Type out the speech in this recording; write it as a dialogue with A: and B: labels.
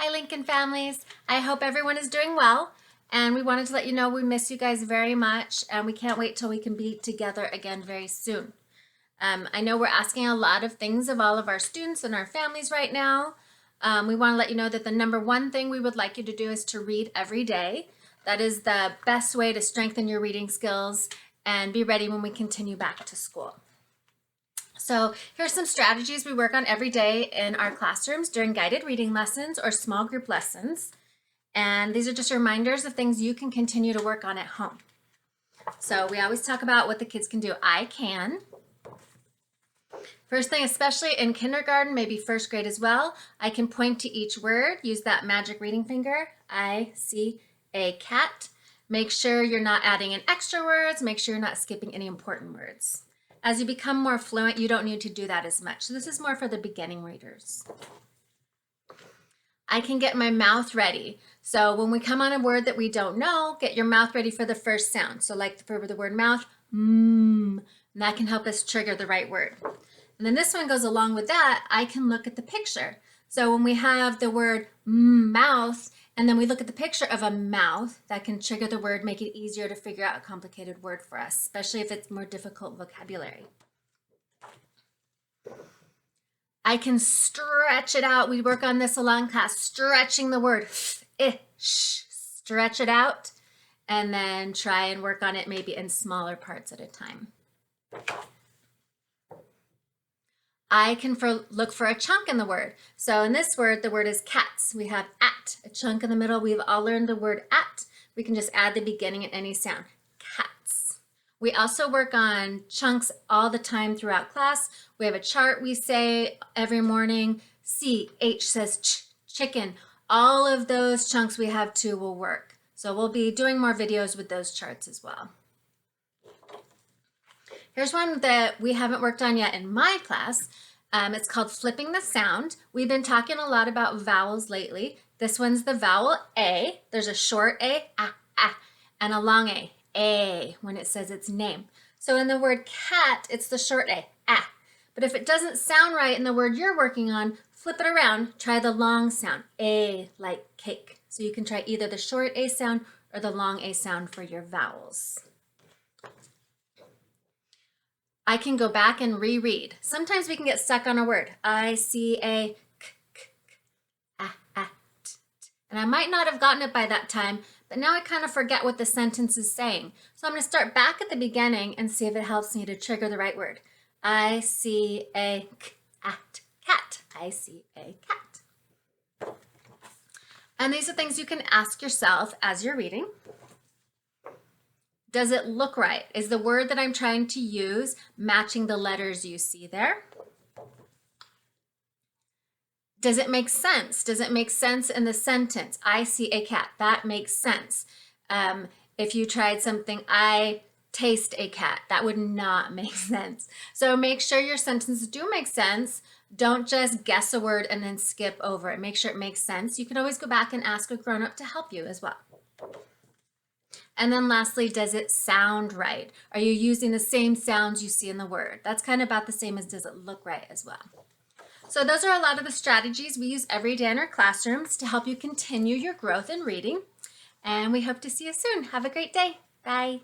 A: Hi, Lincoln families. I hope everyone is doing well. And we wanted to let you know we miss you guys very much. And we can't wait till we can be together again very soon. I know we're asking a lot of things of all of our students and our families right now. We want to let you know that the number one thing we would like you to do is to read every day. That is the best way to strengthen your reading skills and be ready when we continue back to school. So here's some strategies we work on every day in our classrooms during guided reading lessons or small group lessons. And these are just reminders of things you can continue to work on at home. So we always talk about what the kids can do. I can. First thing, especially in kindergarten, maybe first grade as well, I can point to each word, use that magic reading finger. I see a cat. Make sure you're not adding in extra words. Make sure you're not skipping any important words. As you become more fluent, you don't need to do that as much. So this is more for the beginning readers. I can get my mouth ready. So when we come on a word that we don't know, get your mouth ready for the first sound. So like for the word mouth, and that can help us trigger the right word. And then this one goes along with that. I can look at the picture. So when we have the word mouth, and then we look at the picture of a mouth, that can trigger the word, make it easier to figure out a complicated word for us, especially if it's more difficult vocabulary. I can stretch it out. We work on this a lot in class, stretching the word, stretch it out, and then try and work on it maybe in smaller parts at a time. I can look for a chunk in the word. So in this word, the word is cats. We have at, a chunk in the middle. We've all learned the word at. We can just add the beginning at any sound. Cats. We also work on chunks all the time throughout class. We have a chart we say every morning. CH says chicken. All of those chunks we have too will work. So we'll be doing more videos with those charts as well. Here's one that we haven't worked on yet in my class. It's called flipping the sound. We've been talking a lot about vowels lately. This one's the vowel A. There's a short A, and a long A, when it says its name. So in the word cat, it's the short A, But if it doesn't sound right in the word you're working on, flip it around. Try the long sound, A like cake. So you can try either the short A sound or the long A sound for your vowels. I can go back and reread. Sometimes we can get stuck on a word. I see a and I might not have gotten it by that time, but now I kind of forget what the sentence is saying. So I'm going to start back at the beginning and see if it helps me to trigger the right word. I see a cat. I see a cat. And these are things you can ask yourself as you're reading. Does it look right? Is the word that I'm trying to use matching the letters you see there? Does it make sense? Does it make sense in the sentence? I see a cat. That makes sense. If you tried something, I taste a cat, that would not make sense. So make sure your sentences do make sense. Don't just guess a word and then skip over it. Make sure it makes sense. You can always go back and ask a grown-up to help you as well. And then lastly, does it sound right? Are you using the same sounds you see in the word? That's kind of about the same as does it look right as well. So those are a lot of the strategies we use every day in our classrooms to help you continue your growth in reading. And we hope to see you soon. Have a great day. Bye.